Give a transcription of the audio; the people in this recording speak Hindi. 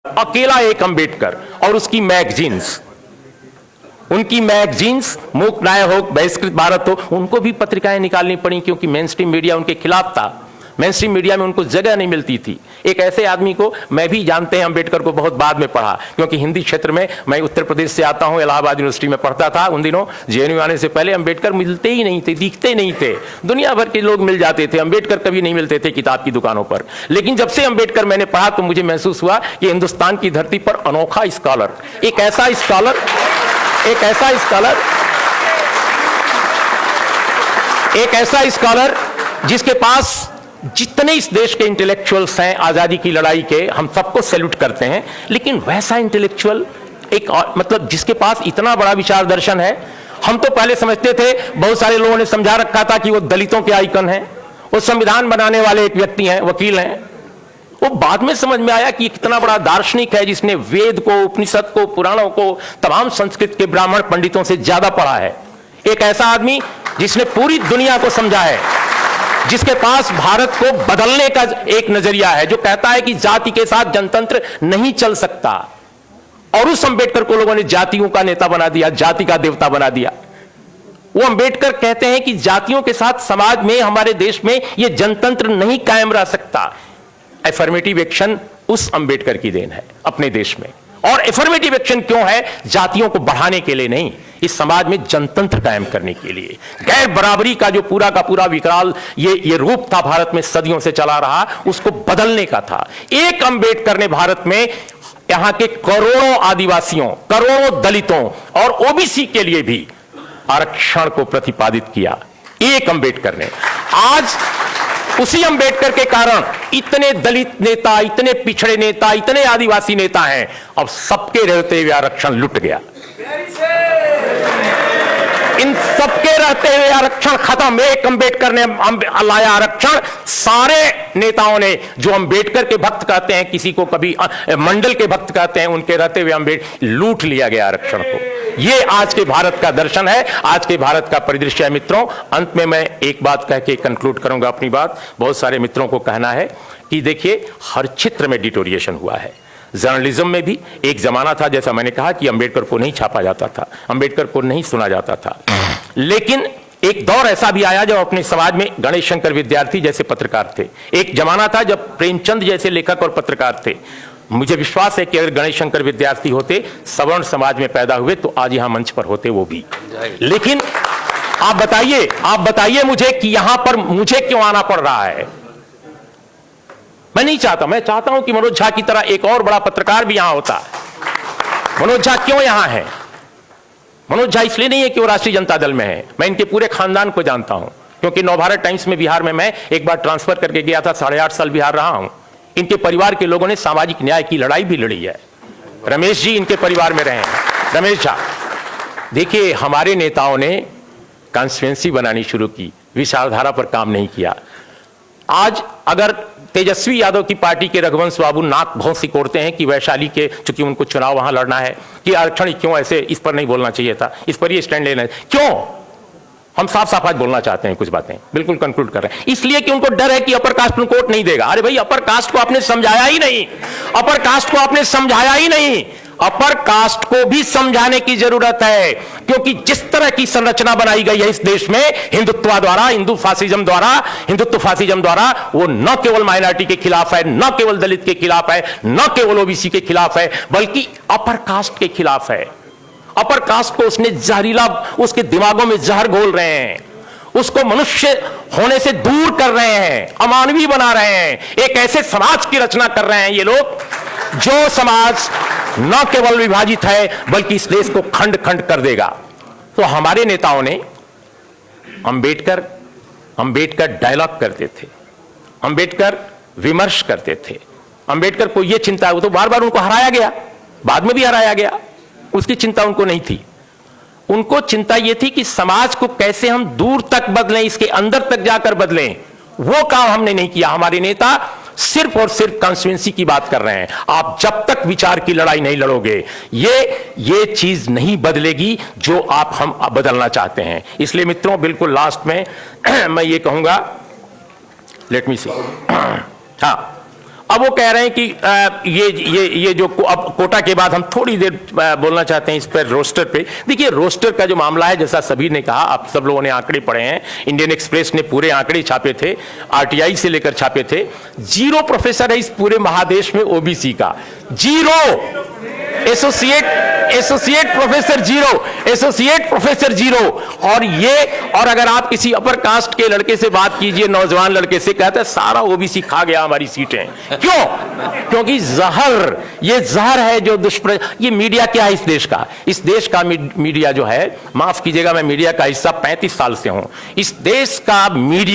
अकेला एक अंबेडकर और उसकी मैगजीन्स, उनकी मैगजीन्स मूक न्याय हो, बहिष्कृत भारत हो, उनको भी पत्रिकाएं निकालनी पड़ी क्योंकि मेन स्ट्रीम मीडिया उनके खिलाफ था। मेन स्ट्रीम मीडिया में उनको जगह नहीं मिलती थी। एक ऐसे आदमी को मैं भी जानते हैं, अंबेडकर को बहुत बाद में पढ़ा क्योंकि हिंदी क्षेत्र में मैं उत्तर प्रदेश से आता हूं, इलाहाबाद यूनिवर्सिटी में पढ़ता था। उन दिनों जेएनयू आने से पहले अंबेडकर मिलते ही नहीं थे, दिखते नहीं थे। दुनिया भर के लोग मिल जाते थे, अंबेडकर कभी नहीं मिलते थे किताब की दुकानों पर। लेकिन जब से अंबेडकर मैंने पढ़ा तो मुझे महसूस हुआ कि हिंदुस्तान की धरती पर अनोखा स्कॉलर, एक ऐसा स्कॉलर जिसके पास जितने इस देश के इंटेलेक्चुअल्स हैं आजादी की लड़ाई के, हम सबको सैल्यूट करते हैं, लेकिन वैसा इंटेलेक्चुअल एक मतलब जिसके पास इतना बड़ा विचार दर्शन है। हम तो पहले समझते थे, बहुत सारे लोगों ने समझा रखा था कि वो दलितों के आइकन हैं, वो संविधान बनाने वाले एक व्यक्ति हैं, वकील हैं। वो बाद में समझ में आया कि कितना बड़ा दार्शनिक है जिसने वेद को, उपनिषद को, पुराणों को, तमाम संस्कृत के ब्राह्मण पंडितों से ज्यादा पढ़ा है। एक ऐसा आदमी जिसने पूरी दुनिया को समझा है, जिसके पास भारत को बदलने का एक नजरिया है, जो कहता है कि जाति के साथ जनतंत्र नहीं चल सकता। और उस अंबेडकर को लोगों ने जातियों का नेता बना दिया, जाति का देवता बना दिया। वो अंबेडकर कहते हैं कि जातियों के साथ समाज में, हमारे देश में यह जनतंत्र नहीं कायम रह सकता। एफर्मेटिव एक्शन उस अंबेडकर की देन है अपने देश में। और एफर्मेटिव एक्शन क्यों है? जातियों को बढ़ाने के लिए नहीं, इस समाज में जनतंत्र कायम करने के लिए। गैर बराबरी का जो पूरा का पूरा विकराल ये रूप था भारत में सदियों से चला रहा, उसको बदलने का था। एक अंबेडकर ने भारत में यहां के करोड़ों आदिवासियों, करोड़ों दलितों और ओबीसी के लिए भी आरक्षण को प्रतिपादित किया। एक अंबेडकर ने। आज उसी अंबेडकर के कारण इतने दलित नेता, इतने पिछड़े नेता, इतने आदिवासी नेता हैं। अब सबके रहते हुए आरक्षण लुट गया। इन सबके रहते हुए आरक्षण खत्म। एक अंबेडकर ने लाया आरक्षण। सारे नेताओं ने, जो अंबेडकर के भक्त कहते हैं, किसी को कभी मंडल के भक्त कहते हैं, उनके रहते हुए अंबेडकर लूट लिया गया आरक्षण को। ये आज के भारत का दर्शन है, आज के भारत का परिदृश्य है। मित्रों, अंत में मैं एक बात कह के कंक्लूड करूंगा अपनी बात। बहुत सारे मित्रों को कहना है कि देखिए, हर क्षेत्र में डिटोरिएशन हुआ है। जर्नलिज्म में भी एक जमाना था, जैसा मैंने कहा, कि अंबेडकर को नहीं छापा जाता था, अंबेडकर को नहीं सुना जाता था। लेकिन एक दौर ऐसा भी आया जब अपने समाज में गणेश शंकर विद्यार्थी जैसे पत्रकार थे। एक जमाना था जब प्रेमचंद जैसे लेखक और पत्रकार थे। मुझे विश्वास है कि अगर गणेश शंकर विद्यार्थी होते, सवर्ण समाज में पैदा हुए, तो आज यहां मंच पर होते वो भी। लेकिन आप बताइए मुझे कि यहां पर मुझे क्यों आना पड़ रहा है? मैं नहीं चाहता। मैं चाहता हूं कि मनोज झा की तरह एक और बड़ा पत्रकार भी यहां होता। मनोज झा क्यों यहां है? मनोज झा इसलिए नहीं है कि वो राष्ट्रीय जनता दल में है। मैं इनके पूरे खानदान को जानता हूं, क्योंकि नवभारत टाइम्स में बिहार में मैं एक बार ट्रांसफर करके गया था। 8.5 साल बिहार रहा हूं। इनके परिवार के लोगों ने सामाजिक न्याय की लड़ाई भी लड़ी है। रमेश जी इनके परिवार में रहे हैं। रमेश झा, देखिए, हमारे नेताओं ने कॉन्स्टिट्यूएंसी बनानी शुरू की, विचारधारा पर काम नहीं किया। आज अगर तेजस्वी यादव की पार्टी के रघुवंश बाबू नाक बहुत सिकोड़ते हैं कि वैशाली के, चूंकि उनको चुनाव वहां लड़ना है, कि आरक्षण क्यों ऐसे, इस पर नहीं बोलना चाहिए था, इस पर ये स्टैंड लेना है, क्यों? हम साफ साफ आज बोलना चाहते हैं कुछ बातें, बिल्कुल कंक्लूड कर रहे हैं। इसलिए कि उनको डर है कि अपर कास्ट में कोर्ट नहीं देगा। अरे भाई, अपर कास्ट को आपने समझाया ही नहीं, अपर कास्ट को आपने समझाया ही नहीं। अपर कास्ट को भी समझाने की जरूरत है, क्योंकि जिस तरह की संरचना बनाई गई है इस देश में हिंदुत्व द्वारा, हिंदुत्व फासिज्म द्वारा, वो न केवल माइनॉरिटी के खिलाफ है, न केवल दलित के खिलाफ है, न केवल ओबीसी के खिलाफ है, बल्कि अपर कास्ट के खिलाफ है। अपर कास्ट को उसने जहरीला, उसके दिमागों में जहर घोल रहे हैं, उसको मनुष्य होने से दूर कर रहे हैं, अमानवीय बना रहे हैं। एक ऐसे समाज की रचना कर रहे हैं ये लोग, जो समाज न केवल विभाजित है, बल्कि इस देश को खंड खंड कर देगा। तो हमारे नेताओं ने अंबेडकर डायलॉग करते थे, अंबेडकर विमर्श करते थे। अंबेडकर को यह चिंता, वो तो बार बार उनको हराया गया, बाद में भी हराया गया, उसकी चिंता उनको नहीं थी। उनको चिंता यह थी कि समाज को कैसे हम दूर तक बदलें, इसके अंदर तक जाकर बदलें। वो काम हमने नहीं किया। हमारे नेता सिर्फ और सिर्फ कॉन्स्टिट्यूएंसी की बात कर रहे हैं। आप जब तक विचार की लड़ाई नहीं लड़ोगे, ये चीज नहीं बदलेगी जो हम बदलना चाहते हैं। इसलिए मित्रों, बिल्कुल लास्ट में मैं ये कहूंगा, लेट मी सी, हाँ, अब वो कह रहे हैं कि ये जो अब कोटा के बाद हम थोड़ी देर बोलना चाहते हैं इस पर रोस्टर पे। देखिए रोस्टर का जो मामला है, जैसा सभी ने कहा, आप सब लोगों ने आंकड़े पढ़े हैं, इंडियन एक्सप्रेस ने पूरे आंकड़े छापे थे, आरटीआई से लेकर छापे थे। 0 प्रोफेसर है इस पूरे महादेश में ओबीसी का, 0 एसोसिएट प्रोफेसर 0, एसोसिएट प्रोफेसर 0। और अगर आप किसी अपर कास्ट के लड़के से बात कीजिए, नौजवान लड़के से, कहता है सारा ओबीसी खा गया हमारी सीटें। क्यों? क्योंकि जहर, ये जहर है जो ये मीडिया क्या है इस देश का? इस देश का मीडिया जो है, माफ कीजिएगा मैं मीडिया का हिस्सा 35 साल से हूं, इस देश का मीडिया